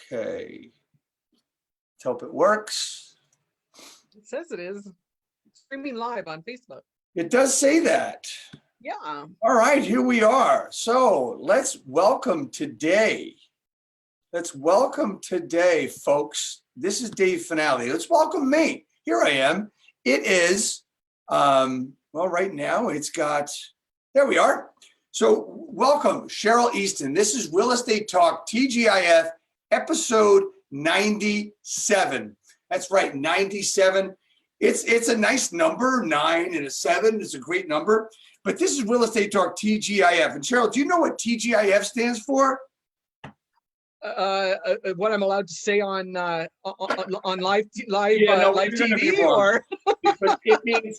Okay. Let's hope it works. It says it is streaming live on Facebook. It does say that. Yeah. All right, here we are. So let's welcome today. Folks. This is day finale. Let's welcome me. Here I am. It is, well, right now it's got, there we are. So welcome, Cheryl Easton. This is Real Estate Talk TGIF episode 97. That's right, 97. It's a nice number, 9 and a 7. It's a great number. But this is Real Estate Talk TGIF. And Cheryl, do you know what TGIF stands for? What I'm allowed to say on live TV, or because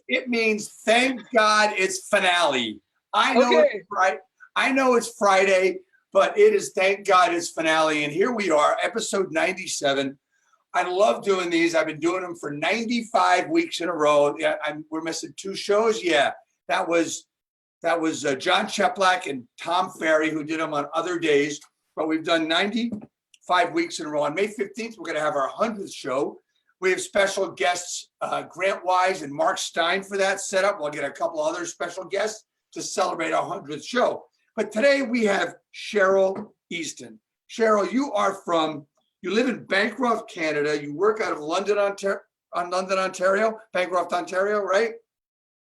it means thank God it's finale. I know okay. it's right. I know it's Friday, but it is thank God it's finale. And here we are, episode 97. I love doing these. I've been doing them for 95 weeks in a row. Yeah, we're missing 2 shows. Yeah, that was John Cheplack and Tom Ferry who did them on other days. But we've done 95 weeks in a row. On May 15th, we're going to have our 100th show. We have special guests, Grant Wise and Mark Stein for that setup. We'll get a couple other special guests to celebrate our 100th show. But today we have Cheryl Easton. Cheryl, you live in Bancroft, Canada. You work out of London, Ontario, Bancroft, Ontario, right?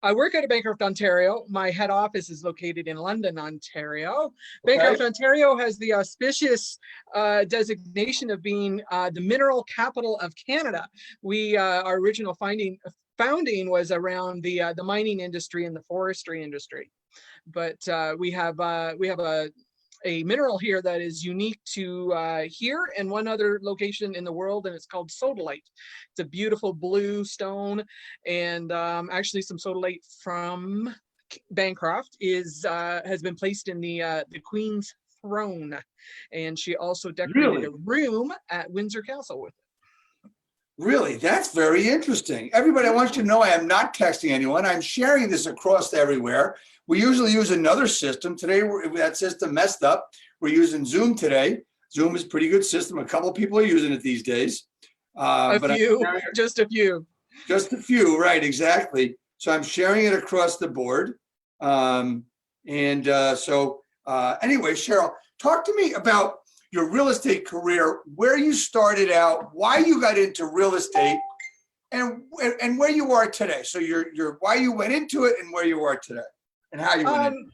I work out of Bancroft, Ontario. My head office is located in London, Ontario. Bancroft, Ontario has the auspicious designation of being the mineral capital of Canada. Our original founding was around the mining industry and the forestry industry, but we have a mineral here that is unique to here and one other location in the world, and it's called sodalite. It's a beautiful blue stone, and actually some sodalite from Bancroft has been placed in the Queen's throne, and she also decorated a room at Windsor Castle with it. Really? That's very interesting. Everybody, I want you to know I am not texting anyone. I'm sharing this across everywhere. We usually use another system. Today, that system messed up. We're using Zoom today. Zoom is a pretty good system. A couple of people are using it these days. Just a few. Just a few, right, exactly. So I'm sharing it across the board. Anyway, Cheryl, talk to me about your real estate career, where you started out, why you got into real estate, and where you are today. So your why you went into it and where you are today, and how you went into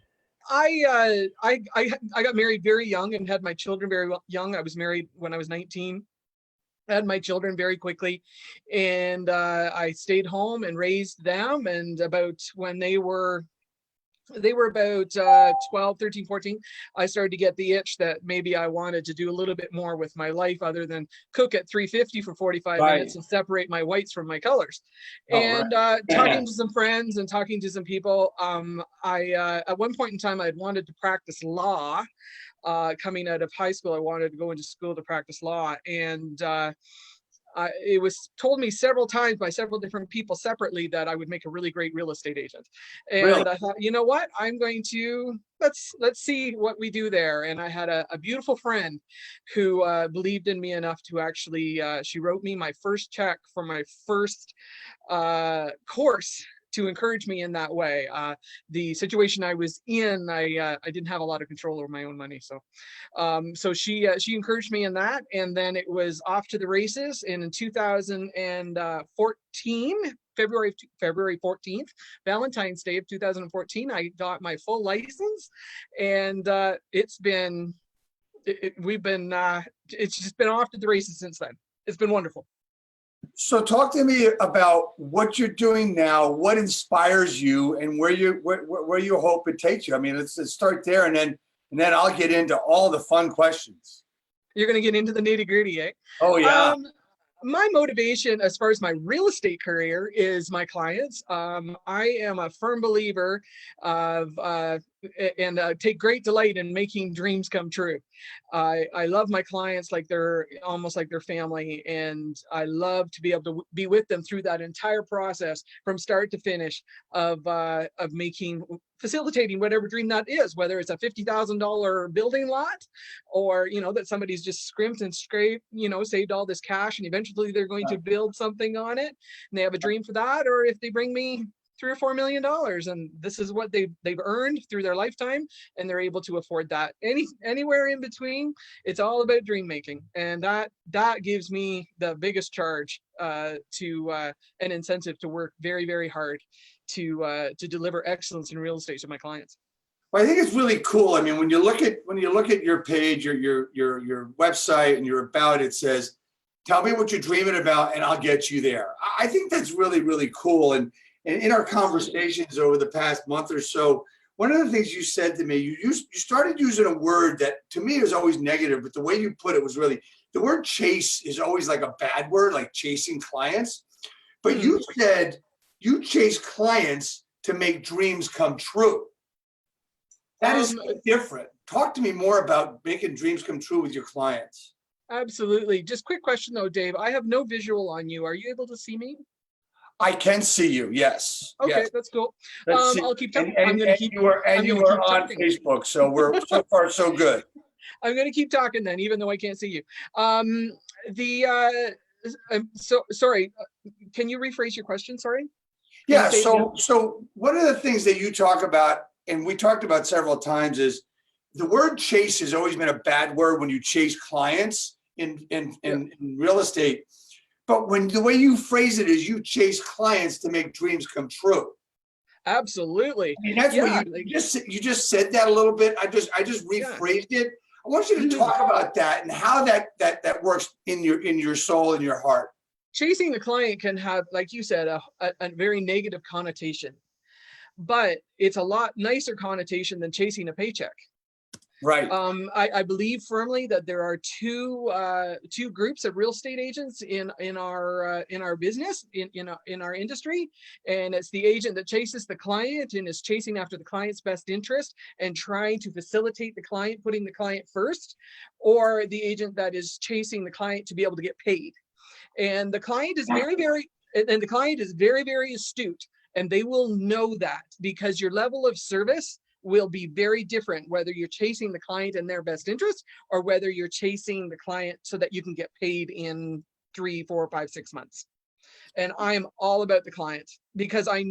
it. I got married very young and had my children very young. I was married when I was 19. I had my children very quickly, and I stayed home and raised them. And about when they were about 12, 13, 14, I started to get the itch that maybe I wanted to do a little bit more with my life other than cook at 350 for 45 minutes and separate my whites from my colors. Talking to some friends and talking to some people, at one point in time, I had wanted to practice law. Coming out of high school, I wanted to go into school to practice law, and it was told me several times by several different people separately that I would make a really great real estate agent. And I thought, you know what, I'm going to, let's see what we do there. And I had a beautiful friend who believed in me enough to actually, she wrote me my first check for my first course to encourage me in that way. The situation I was in, I didn't have a lot of control over my own money. So she encouraged me in that. And then it was off to the races. And in 2014, February 14th, Valentine's Day of 2014, I got my full license. And it's just been off to the races since then. It's been wonderful. So talk to me about what you're doing now, what inspires you, and where you hope it takes you. I mean, let's start there, and then I'll get into all the fun questions. You're going to get into the nitty-gritty, eh? Oh yeah. My motivation as far as my real estate career is my clients. I am a firm believer of and take great delight in making dreams come true. I love my clients like they're almost like their family, and I love to be able to be with them through that entire process from start to finish of making facilitating whatever dream that is, whether it's a $50,000 building lot, or, that somebody's just scrimped and scraped, saved all this cash and eventually they're going to build something on it and they have a dream for that. Or if they bring me $3 or $4 million and this is what they've earned through their lifetime and they're able to afford that. Anywhere in between, it's all about dream making. And that gives me the biggest charge to an incentive to work very, very hard to deliver excellence in real estate to my clients. Well, I think it's really cool. I mean, when you look at your page or your website and your about, it says, "Tell me what you're dreaming about, and I'll get you there." I think that's really, really cool. And in our conversations over the past month or so, one of the things you said to me, you started using a word that to me is always negative, but the way you put it was really, the word chase is always like a bad word, like chasing clients. But you said you chase clients to make dreams come true. That is different. Talk to me more about making dreams come true with your clients. Absolutely. Just quick question though, Dave. I have no visual on you. Are you able to see me? I can see you. Yes. Okay, yes. That's cool. I'll keep talking. I'm going to keep. You are on Facebook, so we're so far so good. I'm going to keep talking then, even though I can't see you. Sorry. Can you rephrase your question? Sorry. Yeah. So one of the things that you talk about, and we talked about several times, is the word chase has always been a bad word when you chase clients in real estate. But when the way you phrase it is you chase clients to make dreams come true. Absolutely. I mean, that's what you just said that a little bit. I just rephrased it. I want you to talk about that and how that works in your soul and your heart. Chasing the client can have, like you said, a very negative connotation, but it's a lot nicer connotation than chasing a paycheck. Right. I believe firmly that there are two groups of real estate agents in our business, in our industry, and it's the agent that chases the client and is chasing after the client's best interest and trying to facilitate the client, putting the client first, or the agent that is chasing the client to be able to get paid. And the client is very, very astute, and they will know that, because your level of service will be very different whether you're chasing the client in their best interest or whether you're chasing the client so that you can get paid in 3, 4, 5, 6 months. And I'm all about the client, because I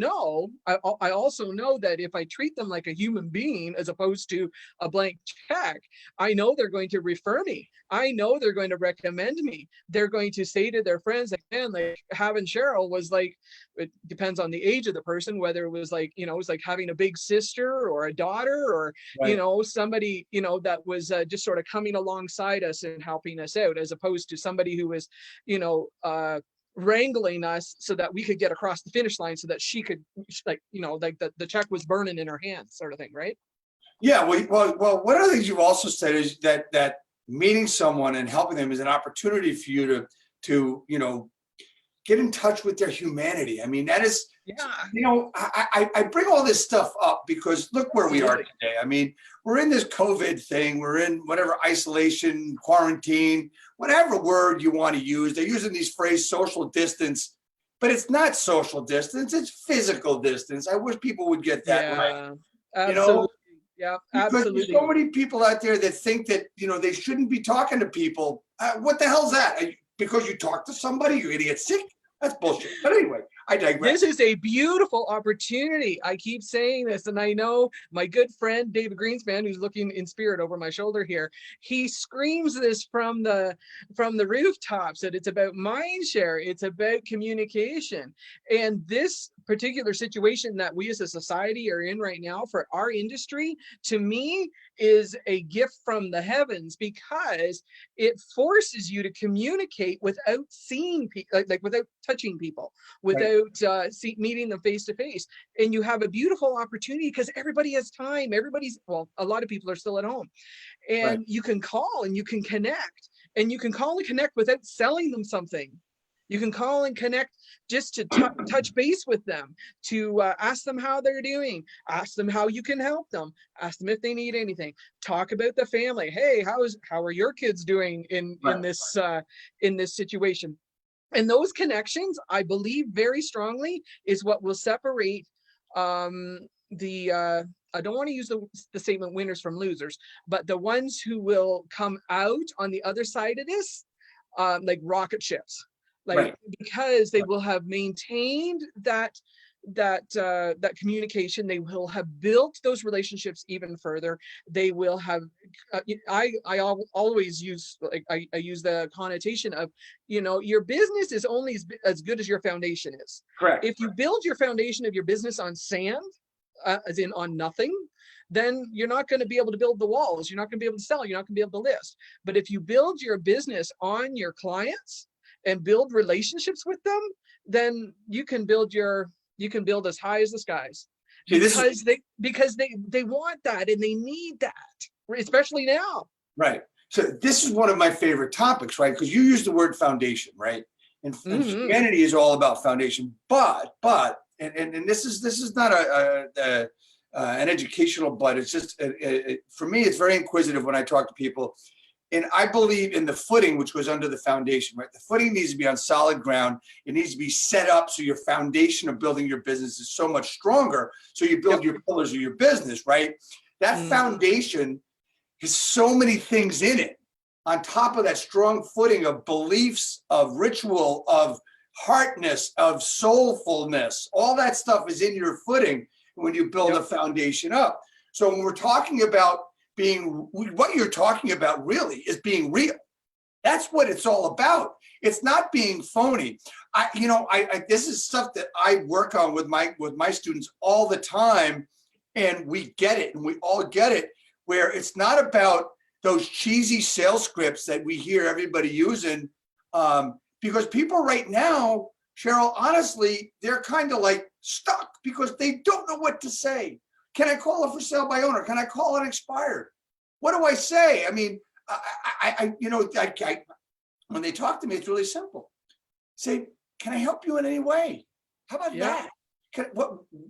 also know that if I treat them like a human being as opposed to a blank check, I know they're going to refer me. I know they're going to recommend me. They're going to say to their friends, like, man, like having Cheryl was like, it depends on the age of the person, whether it was like, it was like having a big sister or a daughter or, right, somebody, that was just sort of coming alongside us and helping us out, as opposed to somebody who was, wrangling us so that we could get across the finish line so that she could, like the check was burning in her hand, sort of thing, right? Yeah. Well, one of the things you've also said is that meeting someone and helping them is an opportunity for you to get in touch with their humanity. I mean, that is, I bring all this stuff up because look where we are today. I mean, we're in this COVID thing. We're in whatever isolation, quarantine, whatever word you want to use. They're using these phrases, social distance, but it's not social distance. It's physical distance. I wish people would get that right. Absolutely. Yeah, absolutely. Because there's so many people out there that think that, they shouldn't be talking to people. What the hell's that? Because you talk to somebody, you're going to get sick? That's bullshit. But anyway, I digress. This is a beautiful opportunity. I keep saying this, and I know my good friend David Greenspan, who's looking in spirit over my shoulder here, he screams this from the rooftops, that it's about mind share, it's about communication. And this particular situation that we as a society are in right now for our industry, to me, is a gift from the heavens, because it forces you to communicate without seeing people, like without touching people, without meeting them face to face. And you have a beautiful opportunity because everybody has time. A lot of people are still at home, and you can call and you can connect, and you can call and connect without selling them something. You can call and connect just to touch base with them, to ask them how they're doing, ask them how you can help them, ask them if they need anything, talk about the family. Hey, how are your kids doing in this situation? And those connections, I believe very strongly, is what will separate I don't want to use the statement winners from losers, but the ones who will come out on the other side of this, like rocket ships, like Right. because they will have maintained that communication. They will have built those relationships even further. They will have always use, like I use the connotation of, your business is only as good as your foundation is. Correct. If you build your foundation of your business on sand, as in on nothing, then you're not going to be able to build the walls. You're not going to be able to sell. You're not going to be able to list. But if you build your business on your clients and build relationships with them, then you can build as high as the skies. Because they want that and they need that, especially now. Right. So this is one of my favorite topics, right? Because you use the word foundation, right? And humanity is all about foundation. But this is not an educational, but it's just for me, it's very inquisitive when I talk to people. And I believe in the footing, which goes under the foundation, right? The footing needs to be on solid ground. It needs to be set up so your foundation of building your business is so much stronger. So you build your pillars of your business, right? That foundation has so many things in it. On top of that strong footing of beliefs, of ritual, of heartness, of soulfulness, all that stuff is in your footing when you build a foundation up. So when we're talking about what you're talking about really is being real. That's what it's all about. It's not being phony. This is stuff that I work on with my students all the time, and we get it, and we all get it, where it's not about those cheesy sales scripts that we hear everybody using, because people right now, Cheryl, honestly, they're kind of like stuck because they don't know what to say. Can I call it for sale by owner? Can I call it expired? What do I say? I mean, when they talk to me, it's really simple. Say, can I help you in any way? How about that?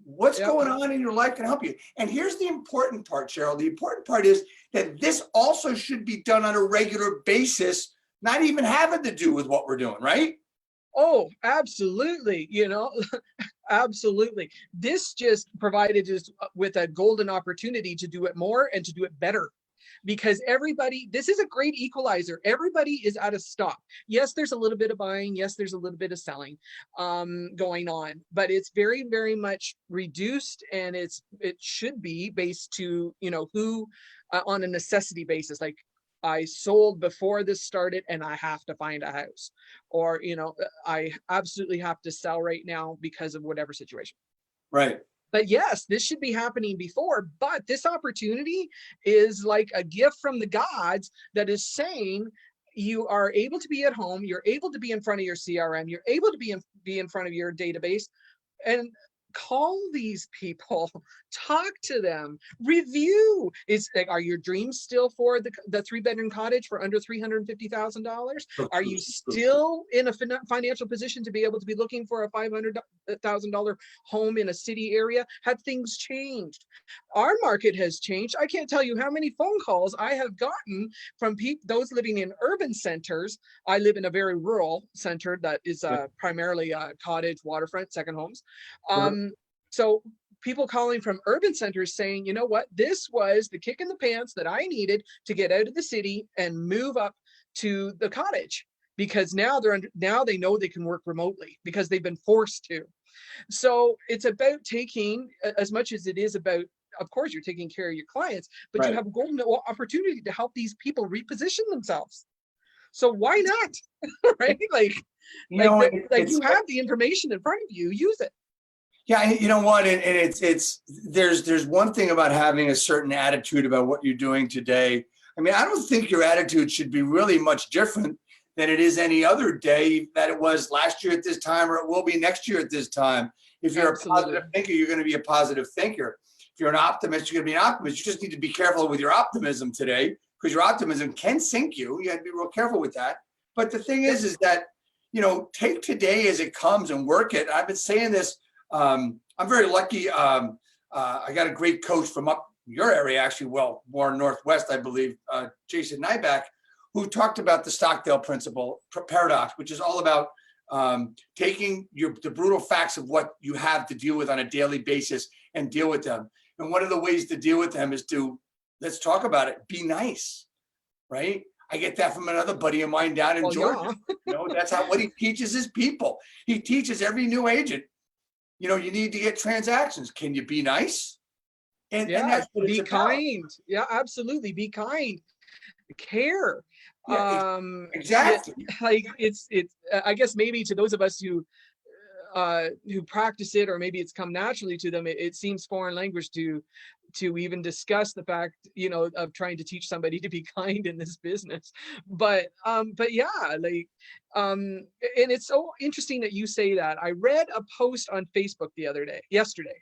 What's going on in your life can help you? And here's the important part, Cheryl. The important part is that this also should be done on a regular basis, not even having to do with what we're doing, right? Oh, absolutely. Absolutely. This just provided us with a golden opportunity to do it more and to do it better. Because this is a great equalizer. Everybody is out of stock. Yes, there's a little bit of buying. Yes, there's a little bit of selling going on, but it's very, very much reduced, and it should be based to, who on a necessity basis, like I sold before this started and I have to find a house, or, I absolutely have to sell right now because of whatever situation. Right. But yes, this should be happening before, but this opportunity is like a gift from the gods that is saying you are able to be at home, you're able to be in front of your CRM, you're able to be in front of your database, and call these people, talk to them, review. It's like, are your dreams still for the 3-bedroom cottage for under $350,000? Are you still in a financial position to be able to be looking for a $500,000 home in a city area? Have things changed? Our market has changed. I can't tell you how many phone calls I have gotten from those living in urban centers. I live in a very rural center that is primarily cottage, waterfront, second homes. So people calling from urban centers saying, you know what, this was the kick in the pants that I needed to get out of the city and move up to the cottage, because now they know they can work remotely because they've been forced to. So it's about taking, as much as it is about, of course, you're taking care of your clients, but you have a golden opportunity to help these people reposition themselves. So why not? Right? You have the information in front of you, use it. Yeah, you know what? And there's one thing about having a certain attitude about what you're doing today. I mean, I don't think your attitude should be really much different than it is any other day that it was last year at this time, or it will be next year at this time. If you're a positive thinker, you're going to be a positive thinker. If you're an optimist, you're going to be an optimist. You just need to be careful with your optimism today, because your optimism can sink you. You have to be real careful with that. But the thing is that, take today as it comes and work it. I've been saying this. I'm very lucky. I got a great coach from up your area, actually, well, more northwest, I believe, Jason Nyback, who talked about the Stockdale principle paradox, which is all about taking the brutal facts of what you have to deal with on a daily basis and deal with them. And one of the ways to deal with them is to, let's talk about it, be nice, right? I get that from another buddy of mine down in Well, Georgia. yeah. You know, that's what he teaches his people. He teaches every new agent, you know, you need to get transactions. Can you be nice? And Yeah, that's what it's be about. kind. Yeah, absolutely. Be kind. Care. Yeah, Yeah, exactly. like it's I guess maybe to those of us who practice it, or maybe it's come naturally to them, it seems foreign language to even discuss the fact, you know, of trying to teach somebody to be kind in this business. But yeah, like and it's so interesting that you say that. I read a post on Facebook yesterday,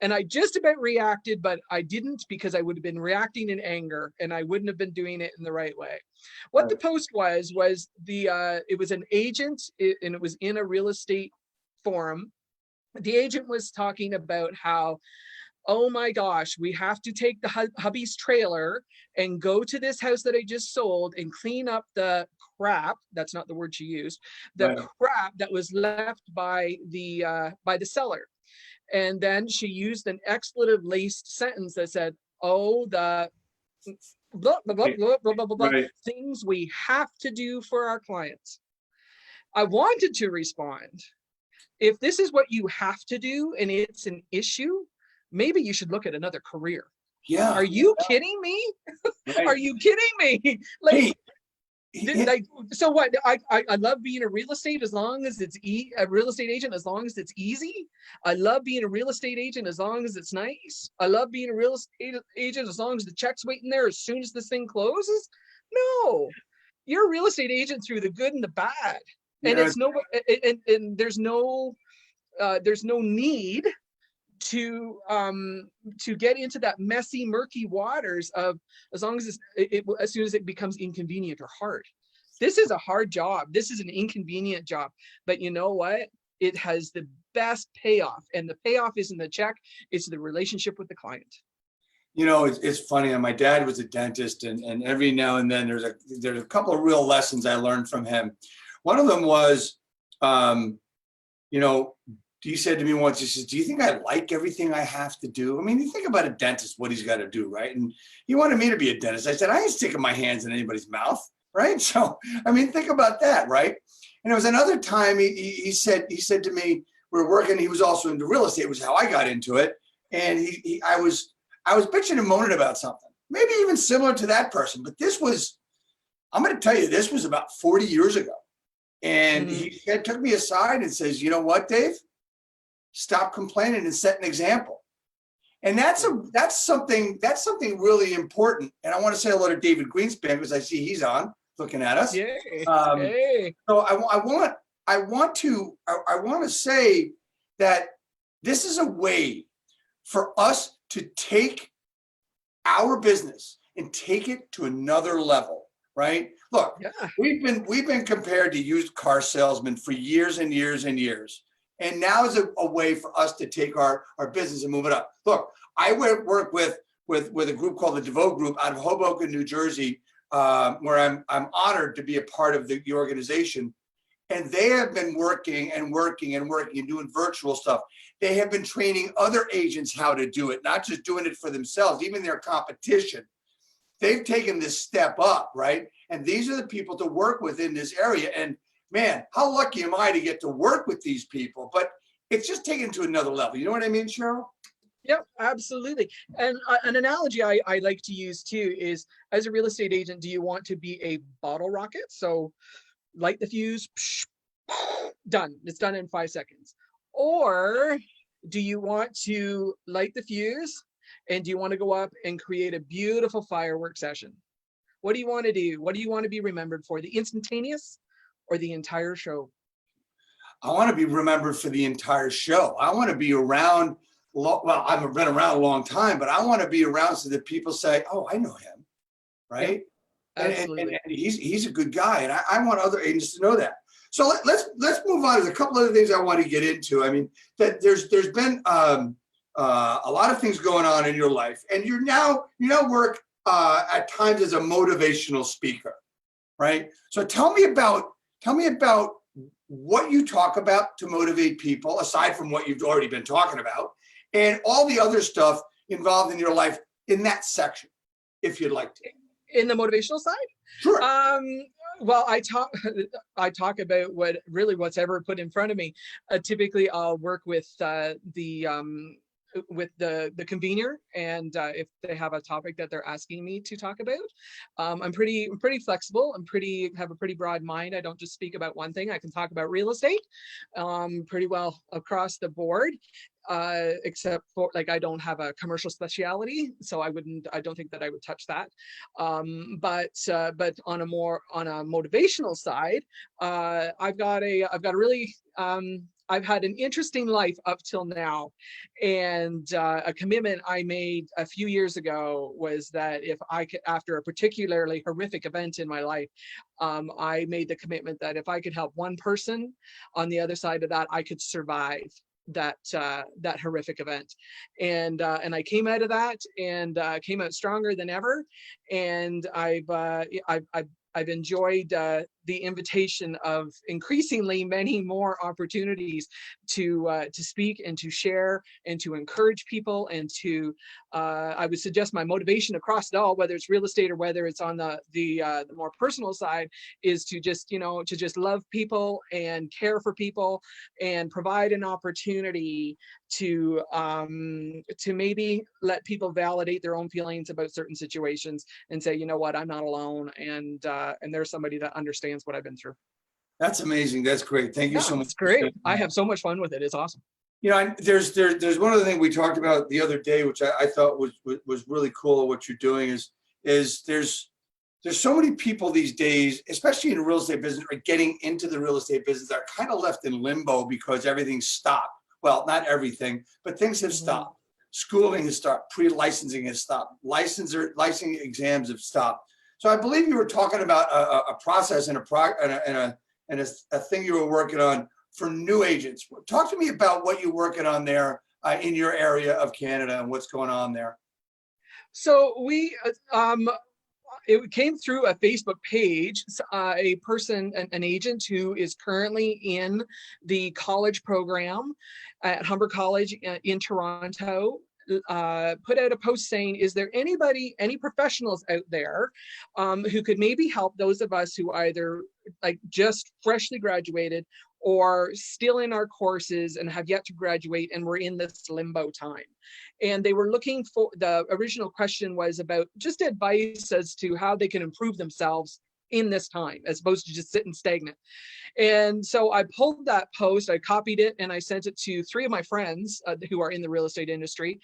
and I just about reacted, but I didn't, because I would have been reacting in anger and I wouldn't have been doing it in the right way. What the post was it was an agent, and it was in a real estate forum. The agent was talking about how, oh my gosh, we have to take the hubby's trailer and go to this house that I just sold and clean up the crap. That's not the word she used. The crap that was left by the seller. And then she used an expletive laced sentence that said, oh, the blah, blah, blah, blah, blah, blah, blah, Right. things we have to do for our clients. I wanted to respond, if this is what you have to do and it's an issue, maybe you should look at another career. Yeah. Are you kidding me? Right. Are you kidding me? Like, Hey, like, so what? I love being a real estate as long as it's a real estate agent as long as it's easy. I love being a real estate agent as long as it's nice. I love being a real estate agent as long as the check's waiting there as soon as this thing closes. No, you're a real estate agent through the good and the bad, and it's no, and there's no need to get into that messy, murky waters of, as long as as soon as it becomes inconvenient or hard. This is a hard job. This is an inconvenient job, but you know what? It has the best payoff, and the payoff isn't the check; it's the relationship with the client. You know, it's funny. My dad was a dentist, and every now and then there's a couple of real lessons I learned from him. One of them was, you know, he said to me once, he says, do you think I like everything I have to do? I mean, you think about a dentist, what he's got to do, right? And he wanted me to be a dentist. I said, I ain't sticking my hands in anybody's mouth, right? So, I mean, think about that, right? And it was another time he said to me, we were working, he was also into real estate, was how I got into it. And I was bitching and moaning about something, maybe even similar to that person, but I'm going to tell you, this was about 40 years ago. And he took me aside and says, you know what, Dave? Stop complaining and set an example. And that's something really important. And I want to say hello to David Greenspan, because I see he's on looking at us. Yay. So I want to say that this is a way for us to take our business and take it to another level, right? Look, we've been compared to used car salesmen for years and years and years. And now is a way for us to take our business and move it up. Look, I work with a group called the DeVoe Group out of Hoboken, New Jersey, where I'm honored to be a part of the organization. And they have been working and doing virtual stuff. They have been training other agents how to do it, not just doing it for themselves, even their competition. They've taken this step up, right? And these are the people to work with in this area. And man, how lucky am I to get to work with these people? But it's just taken to another level. You know what I mean, Cheryl? Yep, absolutely. And an analogy I like to use too is, as a real estate agent, do you want to be a bottle rocket? So light the fuse, done. It's done in 5 seconds. Or do you want to light the fuse, and do you want to go up and create a beautiful firework session? What do you want to do? What do you want to be remembered for? The instantaneous or the entire show? I want to be remembered for the entire show. I want to be around. Well, I've been around a long time, but I want to be around so that people say, "Oh, I know him," right? Yep, absolutely. And he's a good guy, and I want other agents to know that. So let's move on. There's a couple other things I want to get into. I mean, that there's been a lot of things going on in your life, and you now work at times as a motivational speaker, right? So tell me about what you talk about to motivate people, aside from what you've already been talking about, and all the other stuff involved in your life in that section, if you'd like to. In the motivational side? Sure. Well, I talk about what's ever put in front of me. Typically, I'll work with the convener, and if they have a topic that they're asking me to talk about, I'm pretty flexible. Have a pretty broad mind. I don't just speak about one thing. I can talk about real estate pretty well across the board, except for, like, I don't have a commercial specialty, so I don't think that I would touch that. But on a motivational side, I've got a really I've had an interesting life up till now, and a commitment I made a few years ago was that if I could, after a particularly horrific event in my life, I made the commitment that if I could help one person on the other side of that, I could survive that horrific event. And I came out of that, and came out stronger than ever. And I've enjoyed the invitation of increasingly many more opportunities to speak and to share and to encourage people, and to I would suggest my motivation across it all, whether it's real estate or whether it's on the more personal side, is to just love people and care for people and provide an opportunity to maybe let people validate their own feelings about certain situations and say, you know what, I'm not alone, and there's somebody that understands what I've been through. That's amazing. That's great. Thank you so much. It's great. I have so much fun with it. It's awesome. You know, there's one other thing we talked about the other day, which I thought was really cool. What you're doing is there's so many people these days, especially in the real estate business, or getting into the real estate business, are kind of left in limbo because everything's stopped. Well, not everything, but things have stopped. Schooling has stopped. Pre-licensing has stopped. Licensing exams have stopped. So I believe you were talking about a process and a thing you were working on for new agents. Talk to me about what you're working on there in your area of Canada and what's going on there. So it came through a Facebook page. A person, an agent who is currently in the college program at Humber College in Toronto, put out a post saying, is there any professionals out there who could maybe help those of us who either like just freshly graduated or still in our courses and have yet to graduate, and we're in this limbo time. And they were looking for, the original question was about just advice as to how they can improve themselves in this time, as opposed to just sitting stagnant. And so I pulled that post, I copied it, and I sent it to 3 of my friends who are in the real estate industry.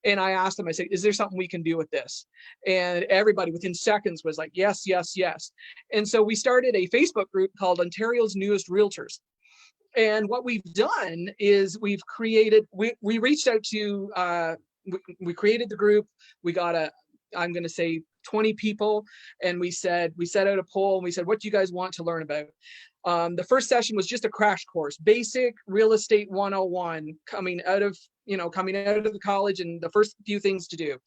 And I asked them, I said, is there something we can do with this? And everybody within seconds was like, yes, yes, yes. And so we started a Facebook group called Ontario's Newest Realtors. And what we've done is we reached out to, we created the group. We got I'm going to say 20 people. And we set out a poll, and we said, what do you guys want to learn about? The first session was just a crash course, basic real estate 101, coming out of the college, and the first few things to do.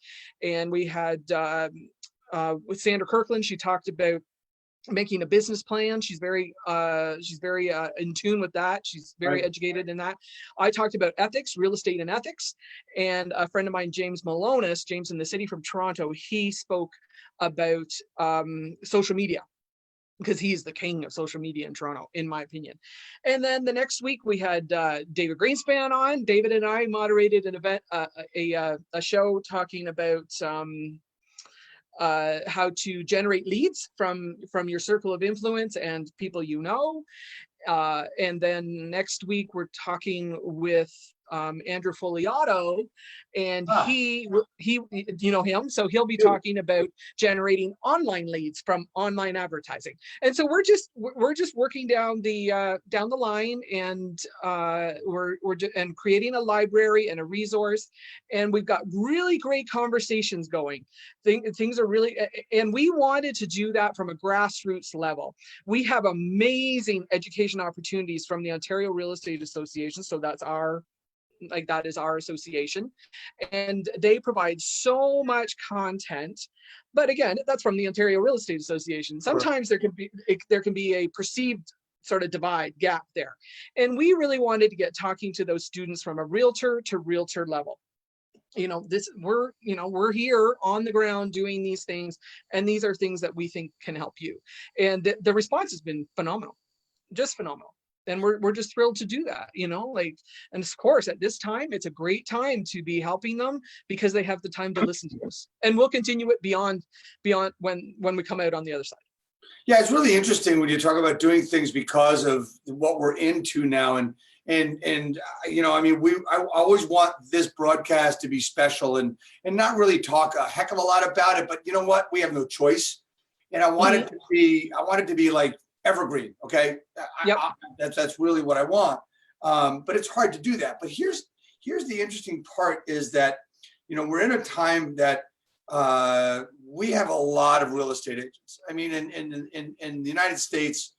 And we had with Sandra Kirkland, she talked about making a business plan. She's very in tune with that. She's very educated in that. I talked about ethics, real estate and ethics. And a friend of mine, James Malonis, James in the City from Toronto, he spoke about social media, because he's the king of social media in Toronto, in my opinion. And then the next week we had David Greenspan on. David and I moderated an event, a show talking about how to generate leads from your circle of influence and people you know. And then next week we're talking with Andrew Foliato, and he you know him, so he'll be talking about generating online leads from online advertising. And so we're just working down the line, and we're creating a library and a resource, and we've got really great conversations going. Things are really, and we wanted to do that from a grassroots level. We have amazing education opportunities from the Ontario Real Estate Association, so that is our association, and they provide so much content. But again, that's from the Ontario Real Estate Association. Sometimes there can be a perceived sort of divide gap there. And we really wanted to get talking to those students from a realtor to realtor level. We're here on the ground doing these things, and these are things that we think can help you. And the response has been phenomenal, just phenomenal. And we're just thrilled to do that, and of course, at this time, it's a great time to be helping them because they have the time to listen to us. And we'll continue it beyond when we come out on the other side. Yeah, it's really interesting when you talk about doing things because of what we're into now. And I always want this broadcast to be special and not really talk a heck of a lot about it. But you know what? We have no choice. And I want it to be like evergreen. Okay. Yep. That's really what I want. But it's hard to do that. But here's the interesting part is that, we're in a time that we have a lot of real estate agents. I mean, in the United States,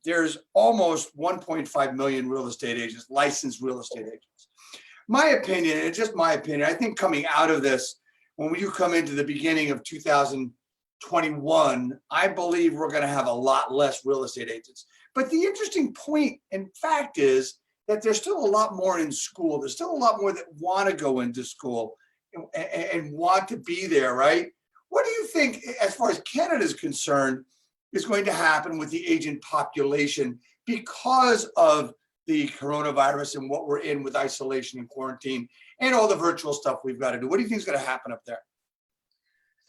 there's almost 1.5 million real estate agents, licensed real estate agents. My opinion, and just my opinion, I think coming out of this, when you come into the beginning of 2021, I believe we're going to have a lot less real estate agents. But the interesting point and fact is that there's still a lot more in school. There's still a lot more that want to go into school and want to be there, right? What do you think, as far as Canada is concerned, is going to happen with the agent population because of the coronavirus and what we're in with isolation and quarantine and all the virtual stuff we've got to do? What do you think is going to happen up there?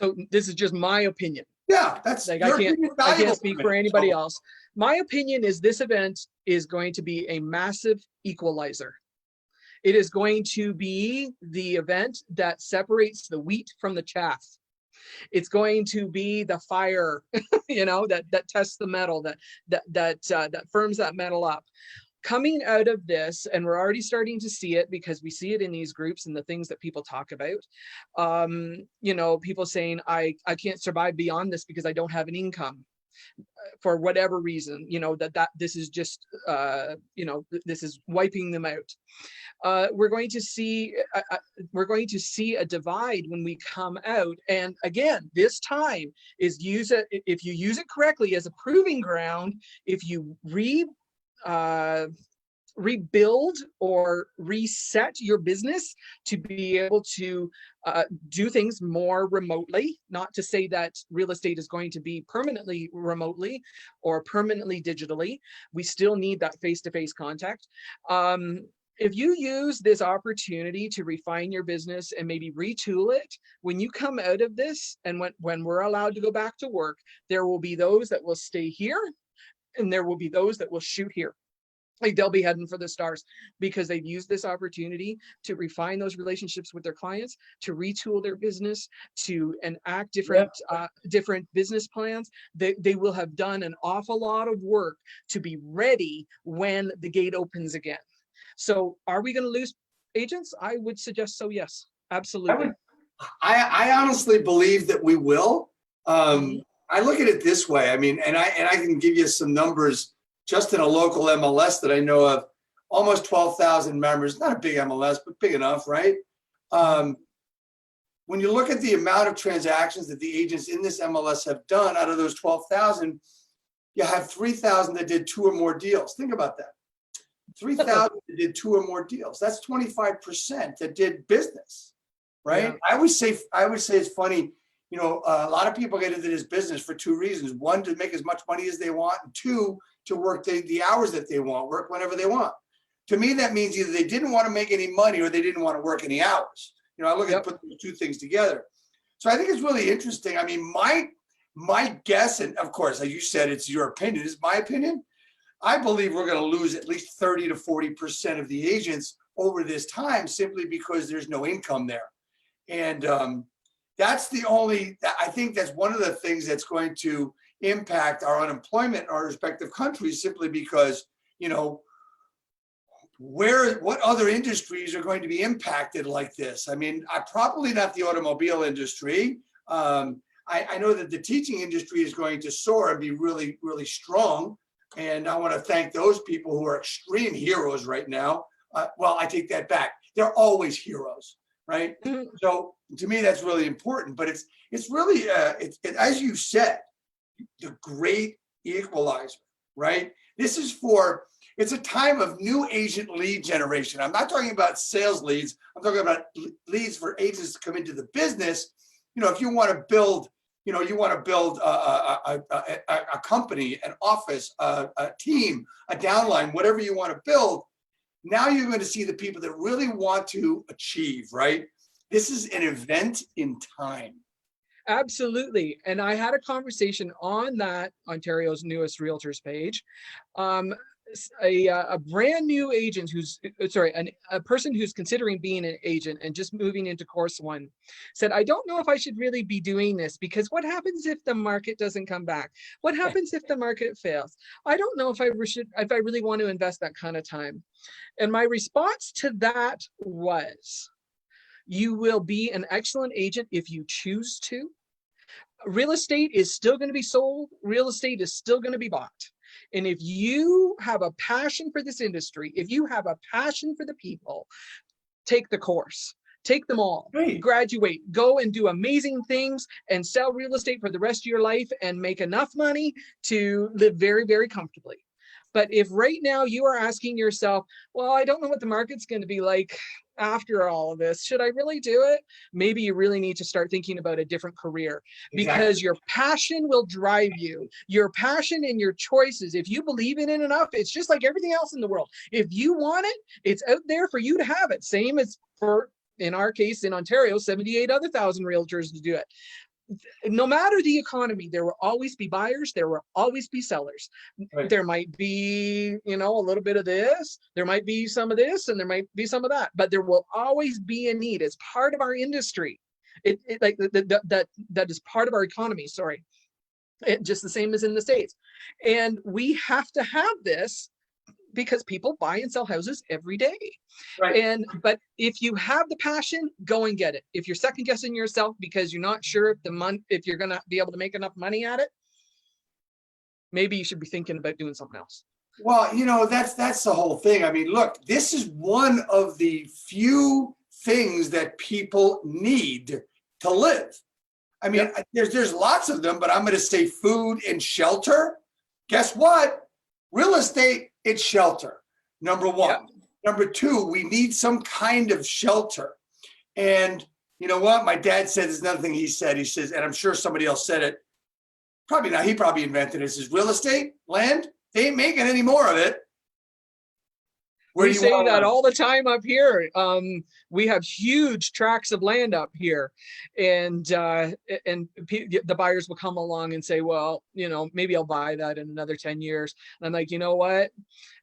So this is just my opinion. Yeah, that's like I can't speak for anybody else. My opinion is this event is going to be a massive equalizer. It is going to be the event that separates the wheat from the chaff. It's going to be the fire, that tests the metal, that firms that metal up. Coming out of this, and we're already starting to see it because we see it in these groups and the things that people talk about. People saying, I can't survive beyond this because I don't have an income for whatever reason, that this is just, this is wiping them out. We're going to see a divide when we come out. And again, this time is if you use it correctly as a proving ground, if you rebuild or reset your business to be able to do things more remotely. Not to say that real estate is going to be permanently remotely or permanently digitally. We still need that face-to-face contact. If you use this opportunity to refine your business and maybe retool it, when you come out of this and when we're allowed to go back to work, there will be those that will stay here and there will be those that will shoot here. Like they'll be heading for the stars because they've used this opportunity to refine those relationships with their clients, to retool their business, to enact different business plans. They will have done an awful lot of work to be ready when the gate opens again. So are we going to lose agents? I would suggest so, yes, absolutely. I honestly believe that we will. I look at it this way. I mean, and I can give you some numbers just in a local MLS that I know of, almost 12,000 members, not a big MLS, but big enough, right? When you look at the amount of transactions that the agents in this MLS have done, out of those 12,000, you have 3,000 that did 2 or more deals. Think about that. 3,000 that did 2 or more deals. That's 25% that did business, right? Yeah. I would say it's funny, a lot of people get into this business for 2 reasons. 1, to make as much money as they want, and 2, to work the hours that they want, work whenever they want. To me, that means either they didn't want to make any money or they didn't want to work any hours. I look at put the 2 things together. So I think it's really interesting. I mean, my guess, and of course, as you said, it's your opinion, it's my opinion. I believe we're going to lose at least 30 to 40% of the agents over this time simply because there's no income there. And I think that's one of the things that's going to impact our unemployment in our respective countries, simply because, what other industries are going to be impacted like this? I mean, probably not the automobile industry. I know that the teaching industry is going to soar and be really, really strong. And I want to thank those people who are extreme heroes right now. Well, I take that back. They're always heroes, right? Mm-hmm. So to me, that's really important. But it's really, as you said, the great equalizer, right? This is it's a time of new agent lead generation. I'm not talking about sales leads. I'm talking about leads for agents to come into the business. If you want to build, a company, an office, a team, a downline, whatever you want to build. Now you're going to see the people that really want to achieve, right? This is an event in time. Absolutely. And I had a conversation on that Ontario's newest realtors page. A brand new agent a person who's considering being an agent and just moving into course one said, I don't know if I should really be doing this, because what happens if the market doesn't come back? What happens if the market fails? I don't know if I really want to invest that kind of time. And my response to that was, you will be an excellent agent if you choose to. Real estate is still going to be sold. Real estate is still going to be bought. And if you have a passion for this industry, if you have a passion for the people, take the course, take them all, graduate, go and do amazing things and sell real estate for the rest of your life and make enough money to live very, very comfortably. But if right now you are asking yourself, well, I don't know what the market's going to be like after all of this, should I really do it? Maybe you really need to start thinking about a different career, because your passion will drive you. Your passion and your choices, if you believe in it enough, it's just like everything else in the world. If you want it, it's out there for you to have it. Same as for, in our case, in Ontario, 78 other thousand realtors to do it. No matter the economy, there will always be buyers, there will always be sellers. Right. There might be, a little bit of this, there might be some of this, and there might be some of that, but there will always be a need. It's part of our industry. That is part of our economy, sorry. Just the same as in the States. And we have to have this because people buy and sell houses every day. Right. But if you have the passion, go and get it. If you're second guessing yourself because you're not sure if you're going to be able to make enough money at it, maybe you should be thinking about doing something else. Well, that's the whole thing. I mean, look, this is one of the few things that people need to live. I mean, there's lots of them, but I'm going to say food and shelter. Guess what? Real estate, it's shelter, number one. Yeah. Number two, we need some kind of shelter. And you know what? My dad said, there's another thing he says, and I'm sure somebody else said it. Probably not. He probably invented it. He says, real estate, land, they ain't making any more of it. We say that all the time up here. We have huge tracts of land up here, and the buyers will come along and say, well, maybe I'll buy that in another 10 years. And I'm like, you know what?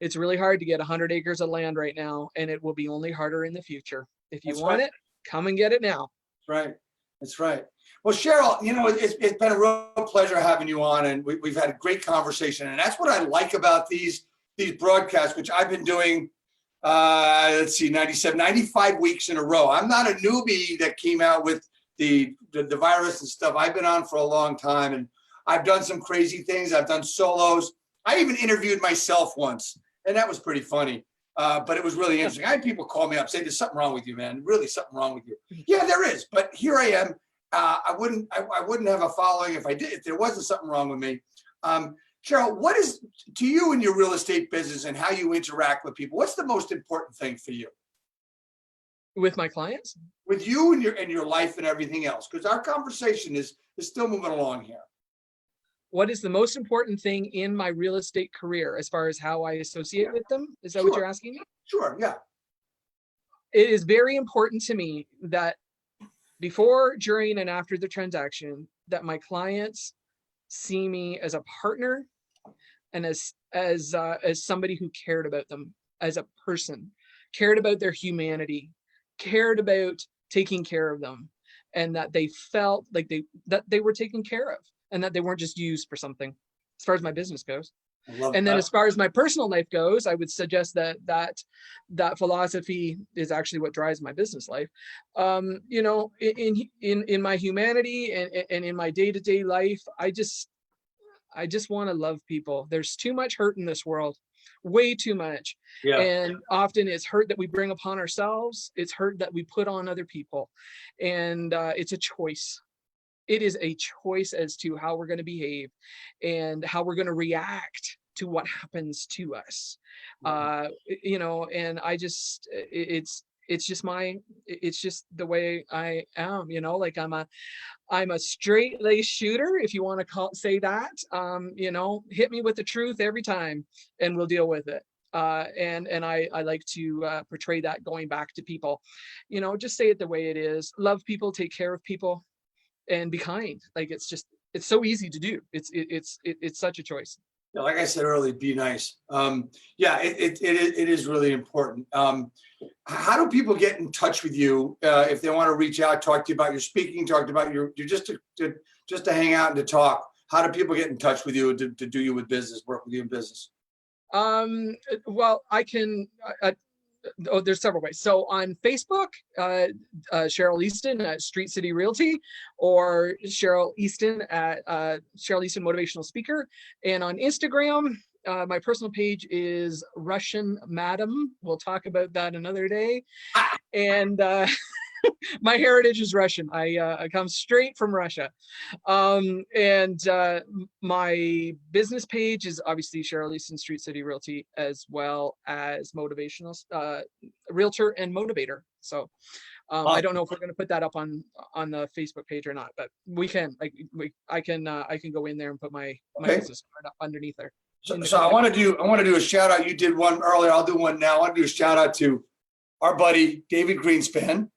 It's really hard to get 100 acres of land right now, and it will be only harder in the future. If you want it, come and get it now. That's right. That's right. Well, Cheryl, it's been a real pleasure having you on, and we've had a great conversation. And that's what I like about these broadcasts, which I've been doing 95 weeks in a row. I'm not a newbie that came out with the virus and stuff. I've been on for a long time, and I've done some crazy things. I've done solos. I even interviewed myself once, and that was pretty funny. But it was really interesting. I had people call me up, say, there's something wrong with you, man. Really something wrong with you. Yeah, there is. But here I am. I wouldn't have a following if there wasn't something wrong with me. Cheryl, what is, to you in your real estate business and how you interact with people, what's the most important thing for you? With my clients? With you and your life and everything else, because our conversation is still moving along here. What is the most important thing in my real estate career as far as how I associate with them? Is that what you're asking me? Sure, yeah. It is very important to me that before, during, and after the transaction, that my clients see me as a partner and as somebody who cared about them as a person, cared about their humanity, cared about taking care of them, and that they felt like that they were taken care of and that they weren't just used for something, as far as my business goes. And then as far as my personal life goes, I would suggest that philosophy is actually what drives my business life. In my humanity and in my day-to-day life, I just want to love people. There's too much hurt in this world, way too much. Yeah. And often it's hurt that we bring upon ourselves. It's hurt that we put on other people. And it's a choice. It is a choice as to how we're going to behave and how we're going to react to what happens to us. Right. You know, and I just, it's just it's just the way I am, you know, like I'm a straight lace shooter, if you want to say that. You know, hit me with the truth every time and we'll deal with it. And I like to portray that going back to people, you know, just say it the way it is. Love people, take care of people, and be kind. Like it's so easy to do. It's such a choice. Yeah, like I said earlier, be nice. Yeah, it is really important. How do people get in touch with you if they want to reach out, talk to you about your speaking, talk about your just to hang out and to talk? How do people get in touch with you to do you with business, work with you in business? Well, I can. Oh, there's several ways. So on Facebook, Cheryl Easton at Street City Realty, or Cheryl Easton at Cheryl Easton Motivational Speaker. And on Instagram, my personal page is Russian Madam. We'll talk about that another day. And my heritage is Russian. I come straight from Russia. And my business page is obviously Cheryl Easton Street City Realty, as well as Motivational Realtor and Motivator. So I don't know if we're going to put that up on the Facebook page or not, but we can. I can go in there and put my business card up underneath there. So I want to do a shout out. You did one earlier. I'll do one now. I want to do a shout out to our buddy David Greenspan,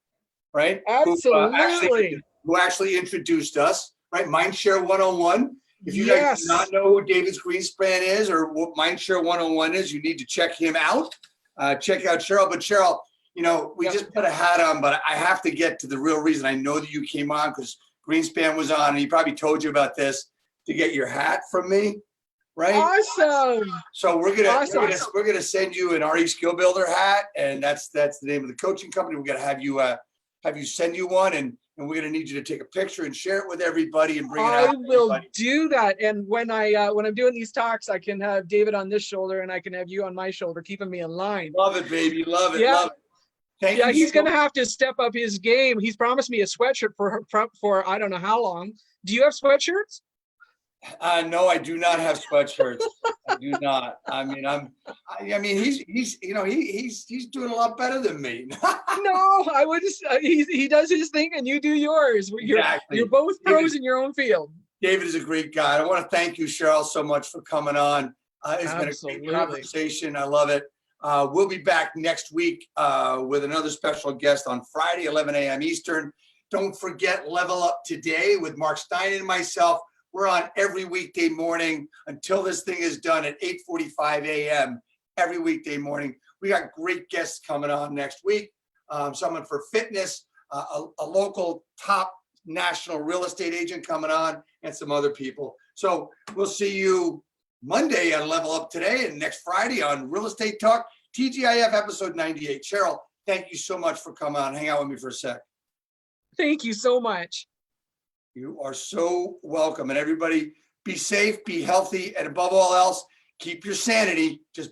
right? Absolutely. Who actually introduced us, right? Mindshare 101. If you guys do not know who David Greenspan is or what Mindshare 101 is, you need to check him out. Check out Cheryl. But Cheryl, you know, we just put a hat on, but I have to get to the real reason. I know that you came on because Greenspan was on, and he probably told you about this, to get your hat from me, right? Awesome. So we're gonna send you an RE Skill Builder hat, and that's the name of the coaching company. We're gonna have you send you one, and we're gonna need you to take a picture and share it with everybody and bring it out. I will do that. And when I'm doing these talks, I can have David on this shoulder and I can have you on my shoulder, keeping me in line. Love it, baby. Love it. Yeah. Love it. Thank you. He's gonna have to step up his game. He's promised me a sweatshirt for I don't know how long. Do you have sweatshirts? No, I do not have sweatshirts. I do not. I mean, he's doing a lot better than me. No, I would just, he does his thing and you do yours. You're both pros in your own field. David is a great guy. I want to thank you, Cheryl, so much for coming on. It's been a great conversation. I love it. We'll be back next week with another special guest on Friday, 11 a.m. Eastern. Don't forget Level Up Today with Mark Stein and myself. We're on every weekday morning until this thing is done at 8:45 a.m. every weekday morning. We got great guests coming on next week. Someone for fitness, a local top national real estate agent coming on, and some other people. So we'll see you Monday on Level Up Today, and next Friday on Real Estate Talk, TGIF episode 98. Cheryl, thank you so much for coming on. Hang out with me for a sec. Thank you so much. You are so welcome. And everybody, be safe, be healthy, and above all else, keep your sanity. Just